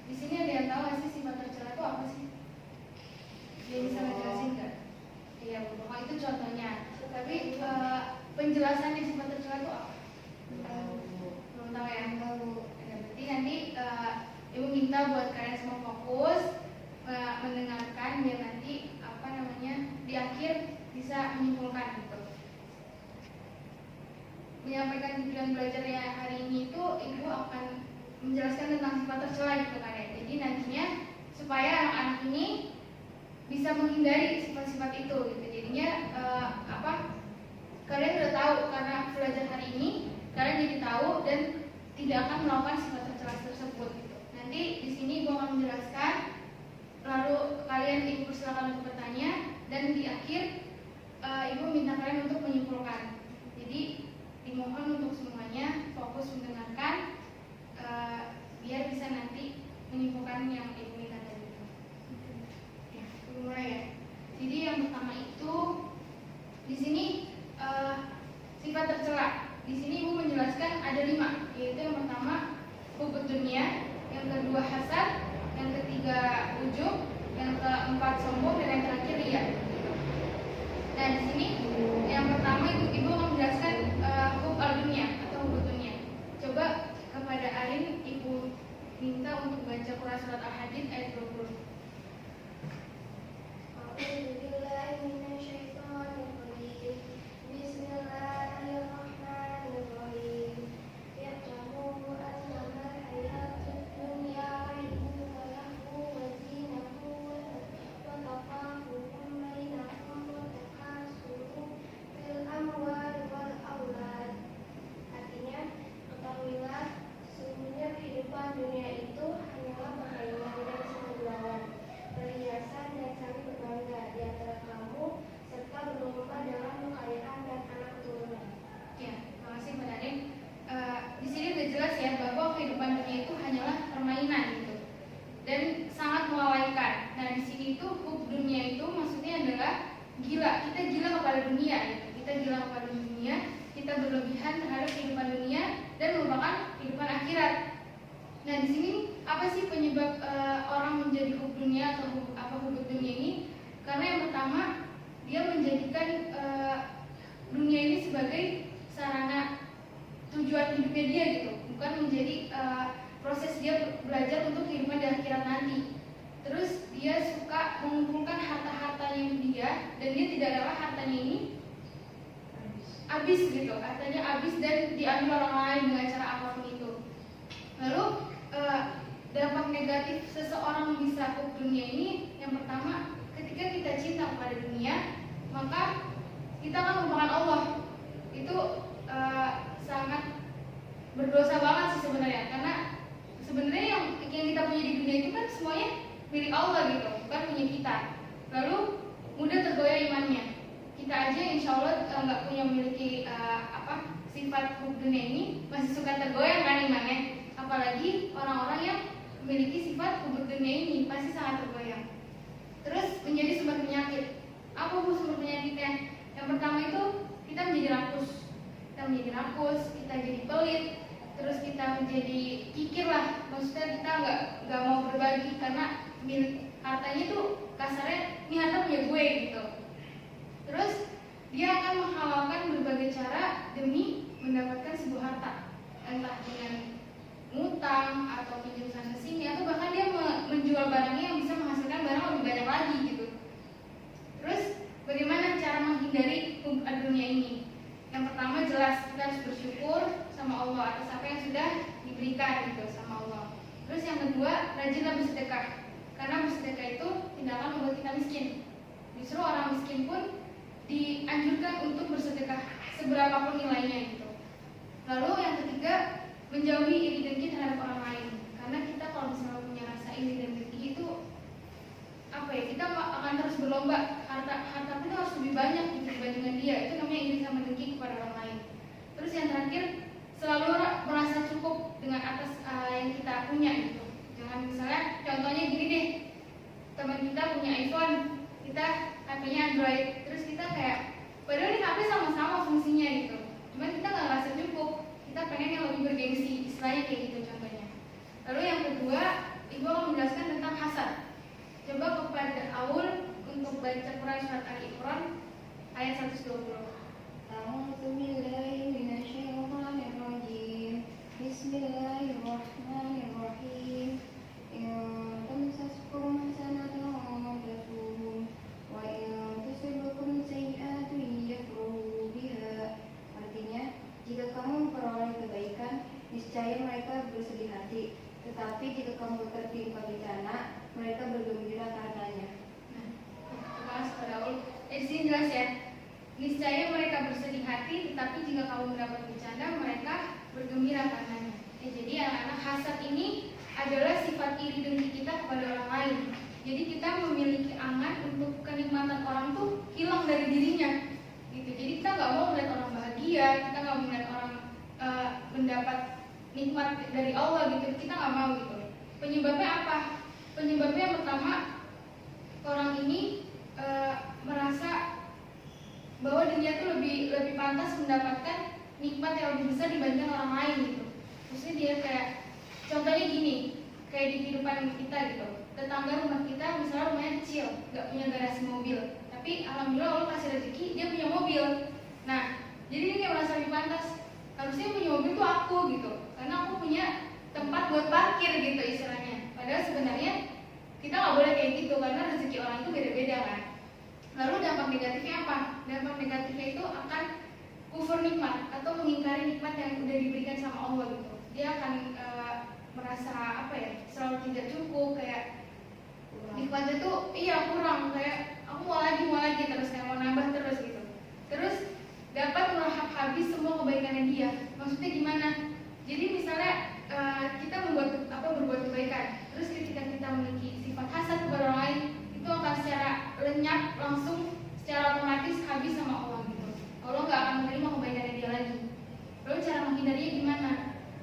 Di sini ada yang tahu nggak sih sifat tercela itu apa sih? Dia bisa ngejelasin nggak? Iya, pokoknya itu contohnya. Tapi penjelasannya sifat tercela itu apa? Belum tahu ya? Berarti nanti ibu minta buat kalian semua fokus mendengarkan biar nanti di akhir bisa menyimpulkan gitu. Menyampaikan tujuan belajarnya hari ini itu ibu akan menjelaskan tentang sifat tercela gitu kan ya. Jadi nantinya supaya anak-anak ini bisa menghindari sifat-sifat itu gitu. Jadinya kalian udah tahu karena belajar hari ini kalian jadi tahu dan tidak akan melakukan sifat tercela tersebut gitu. Nanti di sini ibu akan menjelaskan, lalu kalian ibu silakan untuk bertanya dan di akhir ibu minta kalian untuk menyimpulkan. Jadi dimohon untuk semuanya fokus mendengarkan biar bisa nanti menyimpulkan yang ibu minta tadi. Ya, mulai ya. Jadi yang pertama itu di sini sifat tercela. Di sini ibu menjelaskan ada 5, yaitu yang pertama hubud dunia, yang kedua hasad, yang ketiga ujub, yang keempat sombong, dan yang terakhir riya. Nah di sini yang pertama ibu akan menjelaskan hub al dunia atau hubud dunia. Coba kepada Arin ibu minta untuk baca Quran surat Al-Hadid ayat 20. Sifat hubud dunia ini masih suka tergoyang kan imannya, apalagi orang-orang yang memiliki sifat hubud dunia ini pasti sangat tergoyang. Terus menjadi sumber penyakit. Apa sumber penyakitnya? Yang pertama itu kita menjadi rakus, kita jadi pelit, terus kita menjadi kikir lah. Maksudnya kita nggak mau berbagi karena hartanya tuh kasarnya ini harta punya gue gitu. Terus dia akan menghalalkan berbagai cara demi mendapatkan sebuah harta, entah dengan ngutang atau pinjam sana sini, atau bahkan dia menjual barangnya yang bisa menghasilkan barang lebih banyak lagi gitu. Terus bagaimana cara menghindari hubud dunia ini? Yang pertama jelas kita harus bersyukur sama Allah atas apa yang sudah diberikan gitu sama Allah. Terus yang kedua, rajinlah bersedekah, karena bersedekah itu tidak akan membuat kita miskin. Justru orang miskin pun dianjurkan untuk bersedekah seberapapun nilainya gitu. Lalu yang ketiga, menjauhi iri dengki terhadap orang lain. Karena kita kalau misalnya punya rasa iri dan dengki itu kita akan terus berlomba, harta kita harus lebih banyak gitu dibandingkan dia. Itu namanya iri sama dengki kepada orang lain. Terus yang terakhir, selalu merasa cukup dengan atas yang kita punya gitu. Jangan misalnya contohnya gini deh, teman kita punya iPhone, kita HP-nya Android, terus kita kayak padahal ini HP sama-sama fungsinya gitu, cuman kita nggak ngerasa cukup, kita pengen yang lebih bergengsi, istilahnya kayak gitu contohnya. Lalu yang kedua Ibu akan menjelaskan tentang hasad. Coba kepada Aul untuk baca Quran surat Ali Imran ayat 120. A'udzu billahi minasyaitonir rajim. Bismillahirrahmanirrahim. In tamsaskum hasanatun tasuhum wa in tusibkum sayyi'atun yafrahu biha. Artinya, jika kamu memperoleh kebaikan, niscaya mereka bersedih hati. Tetapi jika kamu tertimpa bencana, mereka bergembira karenanya. Mas Daul, di sini jelas ya. Niscaya mereka bersedih hati, tetapi jika kamu mendapat bencana, mereka bergembira karenanya. Jadi anak-anak, hasad ini adalah sifat iri dengki kita kepada orang lain. Jadi kita memiliki angan untuk kenikmatan orang tuh hilang dari dirinya. Gitu. Jadi kita nggak mau melihat orang bahagia, kita nggak mau melihat orang mendapat nikmat dari Allah gitu. Kita nggak mau gitu. Penyebabnya apa? Penyebabnya yang pertama, orang ini merasa bahwa dirinya tuh lebih pantas mendapatkan nikmat yang lebih besar dibandingkan orang lain gitu. Maksudnya dia kayak, contohnya gini, kayak di kehidupan kita gitu. Tetangga rumah kita misalnya rumahnya kecil, nggak punya garasi mobil, tapi alhamdulillah Allah kasih rezeki dia punya mobil. Nah, jadi dia kayak merasa lebih pantas. Harusnya punya mobil tuh aku gitu, karena aku punya tempat buat parkir gitu istilahnya. Padahal sebenarnya kita nggak boleh kayak gitu karena rezeki orang itu beda-beda kan. Lalu dampak negatifnya apa? Dampak negatifnya itu akan kufur nikmat atau mengingkari nikmat yang udah diberikan sama Allah gitu. Dia akan merasa apa ya? Selalu tidak cukup, kayak nikmatnya tuh kurang, kayak aku mau lagi terus, kayak mau nambah terus gitu. Terus dapat melahap habis semua kebaikannya dia. Maksudnya gimana? Jadi misalnya kita berbuat kebaikan, terus ketika kita memiliki sifat hasad kepada orang lain, itu akan secara lenyap langsung secara otomatis habis sama Allah gitu. Allah nggak akan menerima kebaikannya dia lagi. Lalu cara menghindarinya gimana?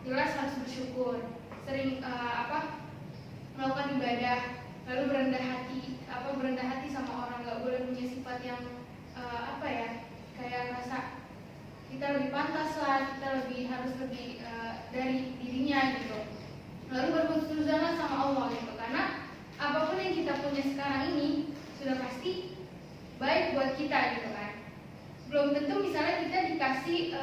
Jelas harus bersyukur, sering melakukan ibadah, lalu berendah hati sama orang, nggak boleh punya sifat yang kayak rasa kita lebih pantas lah, kita harus lebih dari dirinya gitu. Lalu berhusnuzon sama Allah gitu, karena apapun yang kita punya sekarang ini sudah pasti baik buat kita gitu kan. Belum tentu misalnya kita dikasih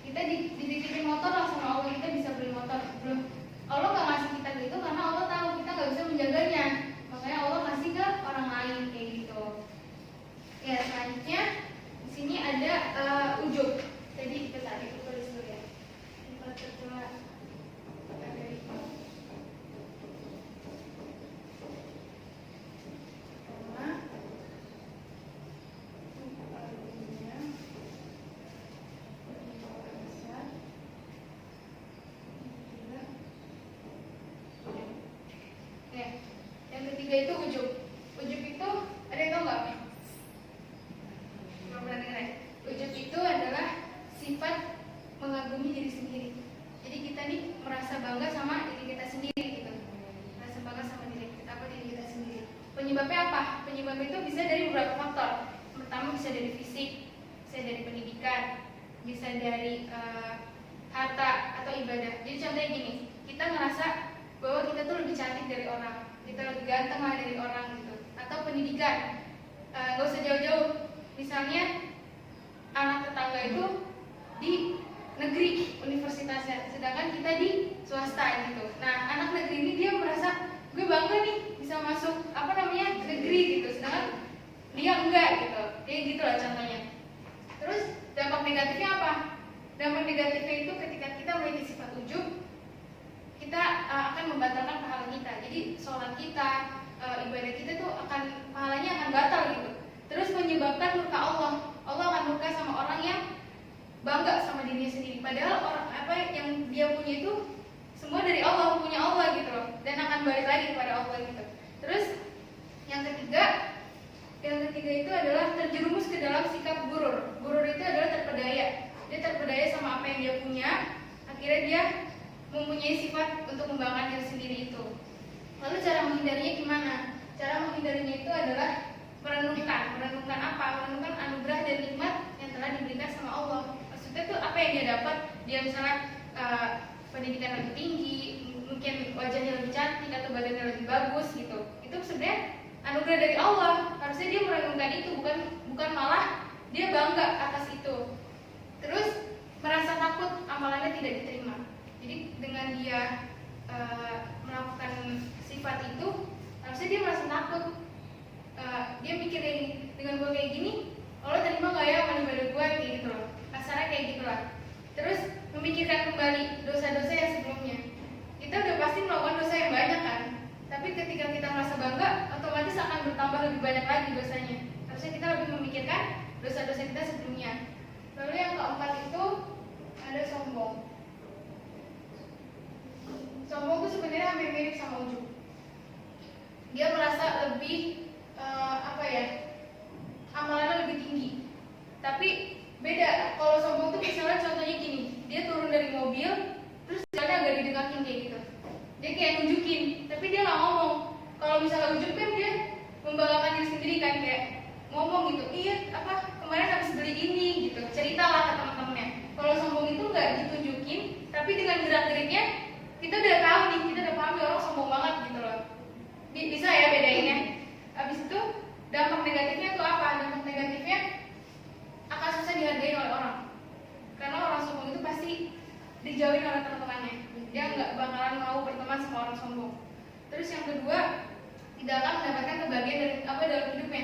kita dititipin motor lah sama Allah, kita bisa beli motor. Belum, Allah nggak ngasih kita gitu karena Allah tahu kita nggak bisa menjaganya, makanya Allah kasih ke orang lain kayak gitu. Ya, selanjutnya di sini ada ujub. Jadi kita tadi tulis dulu ya. Yang ketiga itu ujub. Ujub itu ada yang tahu nggak? Belum pernah dengar ya? Ujub itu adalah sifat mengagumi diri sendiri. Jadi kita nih merasa bangga sama diri kita sendiri gitu. Merasa bangga sama diri kita sendiri. Penyebabnya apa? Penyebabnya itu bisa dari beberapa faktor. Pertama bisa dari fisik, bisa dari pendidikan, bisa dari harta atau ibadah. Jadi contohnya gini, kita ngerasa bahwa kita tuh lebih cantik dari orang, kita lebih ganteng lah dari orang gitu. Atau pendidikan, gak usah jauh-jauh. Misalnya anak tetangga itu di negeri universitasnya, sedangkan kita di swasta gitu. Nah, anak negeri ini dia merasa gue bangga nih bisa masuk negeri gitu, sedangkan dia enggak gitu. Kayak gitu lah contohnya. Terus dampak negatifnya apa? Dampak negatifnya itu ketika kita memiliki sifat ujub, kita akan membatalkan pahala kita. Jadi sholat kita, ibadah kita tuh pahalanya akan batal gitu. Terus menyebabkan murka Allah. Allah akan murka sama orang yang bangga sama dirinya sendiri. Padahal orang yang dia punya itu semua dari Allah, punya Allah gitu loh. Dan akan balik lagi kepada Allah gitu. Terus yang ketiga itu adalah terjerumus ke dalam sikap gurur. Gurur itu adalah terpedaya. Dia terpedaya sama apa yang dia punya. Akhirnya dia mempunyai sifat untuk membanggakan diri sendiri itu. Lalu cara menghindarinya gimana? Cara menghindarinya itu adalah merenungkan apa? Merenungkan anugerah dan nikmat yang telah diberikan sama Allah. Maksudnya tuh apa yang dia dapat? Dia misalnya pendidikan lebih tinggi, mungkin wajahnya lebih cantik atau badannya lebih bagus gitu, itu sebenarnya anugerah dari Allah. Harusnya dia merenungkan itu, bukan malah dia bangga atas itu. Terus merasa takut amalannya tidak diterima. Jadi dengan dia melakukan sifat itu, harusnya dia merasa takut. Dia mikir ini, dengan gue kayak gini, Allah terima gak ya amal ibadah gue, kayak gitu loh. Kasarnya kayak gitu lah. Terus memikirkan kembali dosa-dosa yang sebelumnya. Kita udah pasti melakukan dosa yang banyak kan, tapi ketika kita merasa bangga, otomatis akan bertambah lebih banyak lagi dosanya. Harusnya kita lebih memikirkan dosa-dosa kita sebelumnya. Lalu yang keempat itu ada sombong. Sombong itu sebenarnya hampir mirip sama ujub. Dia merasa lebih amalannya lebih tinggi. Tapi beda. Kalau sombong tuh misalnya contohnya gini, dia turun dari mobil, terus jalannya agak didekatin kayak gitu. Dia kayak nunjukin, tapi dia nggak ngomong. Kalau misalnya ujub kan dia membanggakan diri sendiri kan, kayak ngomong gitu, iya kemarin habis beli ini gitu, ceritalah ke teman-temannya. Kalau sombong itu nggak ditunjukin, tapi dengan gerak-geriknya kita udah tahu nih, kita udah paham orang sombong banget gitu loh. Bisa ya bedainnya. Habis itu dampak negatifnya itu apa? Dampak negatifnya akan susah dihargai oleh orang, karena orang sombong itu pasti dijauhin oleh teman-temannya. Dia nggak bakalan mau berteman sama orang sombong. Terus yang kedua, tidak akan mendapatkan kebahagiaan dalam hidupnya.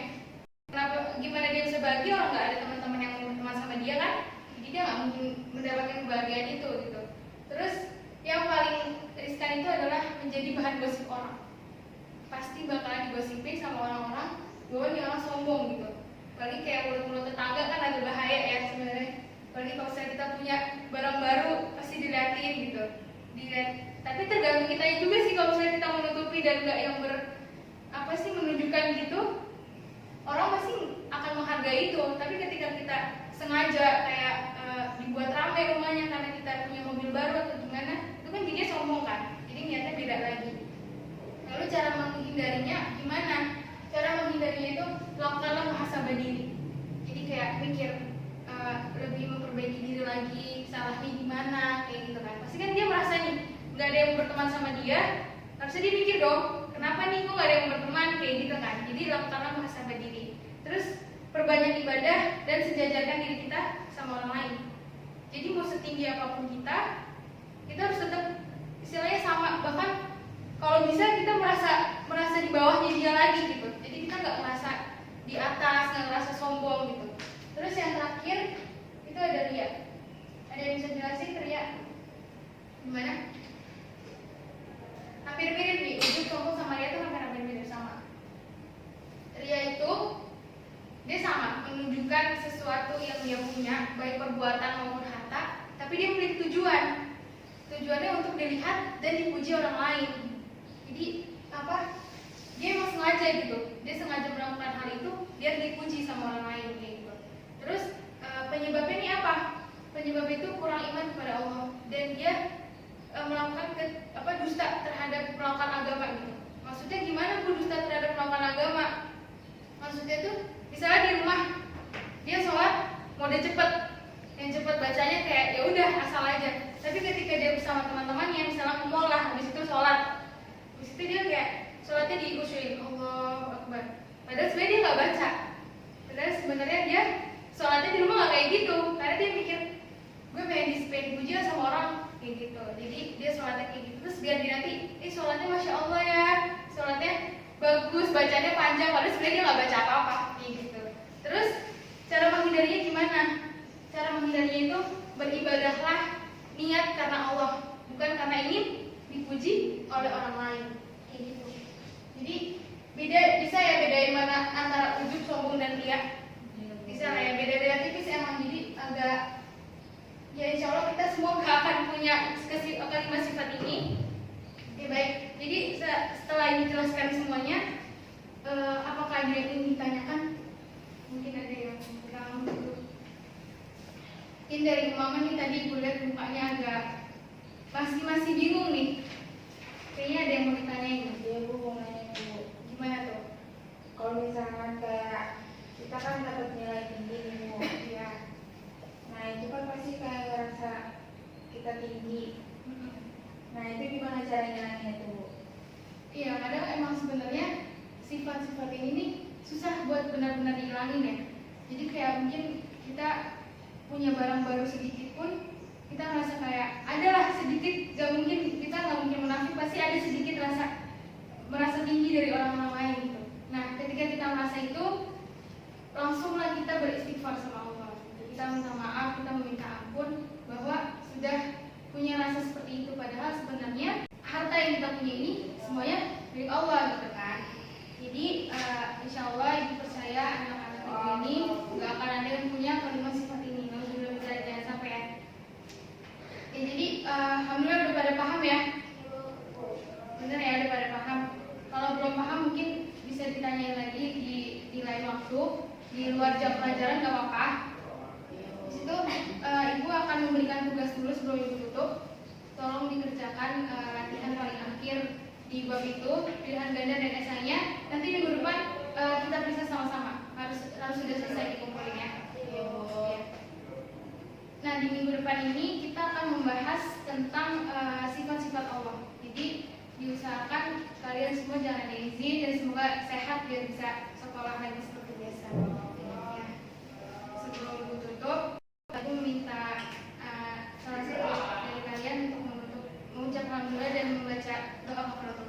Kenapa? Gimana dia bisa bahagia orang nggak ada teman-teman yang mau berteman sama dia kan? Jadi dia nggak mungkin mendapatkan kebahagiaan itu gitu. Terus yang paling riskan itu adalah menjadi bahan gosip orang. Pasti bakalan digosipin sama orang-orang bahwa dia orang sombong gitu. Apalagi kayak mulut-mulut tetangga kan agak bahaya ya sebenarnya. Apalagi kalau misalnya kita punya barang baru pasti diliatin gitu. Tapi tergantung kita juga sih, kalau misalnya kita menutupi dan nggak yang menunjukkan gitu, orang pasti akan menghargai itu. Tapi ketika kita sengaja kayak dibuat ramai rumahnya karena kita punya mobil baru atau gimana, itu kan jadinya sombong kan. Jadi niatnya beda lagi. Lalu cara menghindarinya gimana? Cara menghindarinya itu lakukanlah muhasabah diri. Jadi kayak mikir lebih memperbaiki diri lagi, salahnya di mana, kayak gitu kan. Pasti kan dia merasa nih nggak ada yang berteman sama dia, harusnya dia mikir dong, kenapa nih kok nggak ada yang berteman, kayak gitu kan. Jadi lakukanlah muhasabah diri. Terus perbanyak ibadah dan sejajarkan diri kita sama orang lain. Jadi mau setinggi apapun kita harus tetap istilahnya sama. Bahkan kalau bisa kita merasa di bawahnya dia lagi gitu. Jadi kita nggak merasa di atas, nggak merasa sombong gitu. Terus yang terakhir itu ada riya. Ada yang bisa jelasin riya gimana? Hampir mirip nih, ujub, sombong sama riya itu hampir mirip sama. Riya itu dia sama, menunjukkan sesuatu yang dia punya, baik perbuatan maupun harta, tapi dia memiliki tujuan. Tujuannya untuk dilihat dan dipuji orang lain. Jadi dia emang sengaja gitu, dia sengaja melakukan hal itu biar dipuji sama orang lain kayak gitu. Terus penyebabnya ini apa? Penyebab itu kurang iman kepada Allah dan dia melakukan dusta terhadap melakukan agama gitu. Maksudnya gimana dusta terhadap melakukan agama? Maksudnya tuh misalnya di rumah dia sholat mode cepet, yang cepet bacanya kayak ya udah asal aja. Tapi ketika dia bersama teman-temannya misalnya ke mall lah, habis itu sholat, habis itu dia kayak sholatnya diikutin Allahu Akbar. Padahal sebenarnya dia nggak baca. Padahal sebenarnya dia sholatnya di rumah nggak kayak gitu, karena dia mikir gue pengen dipuji sama orang kayak gitu. Jadi dia sholatnya kayak gitu. Terus biar dia nanti, sholatnya masya Allah ya, sholatnya bagus, bacanya panjang. Padahal sebenarnya dia nggak baca apa-apa kayak gitu. Terus cara menghindarinya gimana? Cara menghindarinya itu beribadahlah niat karena Allah, bukan karena ingin dipuji oleh orang lain kayak gitu. Jadi bisa ya bedain mana antara ujub, sombong dan riya. Bisa lah ya, beda-beda tipis emang. Jadi agak ya insya Allah kita semua gak akan punya kelima sifat ini. Ya baik, jadi setelah ini jelaskan semuanya, apakah ada yang ingin ditanyakan? Mungkin ada yang kurang gitu. Mungkin dari Mama nih tadi gue lihat mukanya agak masih bingung nih. Kayaknya ada yang mau ditanyain. Ya Bu, mau nanya Bu, Gimana tuh? kalau misalkan kayak kita kan dapat nilai tinggi nih Bu, Ya. nah itu kan pasti kayak ngerasa kita tinggi. Nah, itu gimana cara ngilangnya tuh, Bu? Iya, kadang emang sebenarnya sifat-sifat ini nih susah buat benar-benar dihilangin ya. Jadi kayak mungkin kita punya barang baru sedikit pun kita merasa kayak adalah sedikit, gak mungkin, kita nggak mungkin munafik, pasti ada sedikit merasa tinggi dari orang-orang lain gitu. Nah, ketika kita merasa itu, langsunglah kita beristighfar sama Allah. Kita minta maaf, kita meminta ampun bahwa sudah punya rasa seperti itu, padahal sebenarnya harta yang kita punya ini semuanya dari Allah gitu kan. Jadi insya Allah ibu percaya anak-anak ibu ini nggak akan ada yang punya kelima sifat ini. Alhamdulillah, jangan sampai ya. Oke, jadi alhamdulillah udah pada paham ya. Bener ya, udah pada paham. Kalau belum paham mungkin bisa ditanyain lagi di lain waktu, di luar jam pelajaran nggak apa-apa. Di situ ibu akan memberikan tugas dulu sebelum ibu tutup. Tolong dikerjakan latihan paling akhir di bab itu, pilihan ganda dan esainya. Nanti minggu depan kita periksa sama-sama. Harus sudah selesai dikumpulin ya. Nah, di minggu depan ini kita akan membahas tentang sifat-sifat Allah. Jadi diusahakan kalian semua jangan ada izin dan semoga sehat biar bisa sekolah lagi seperti biasa. Ya. Sebelum ibu tutup, aku meminta salah satu dari kalian untuk mengucap alhamdulillah dan membaca doa kafaratul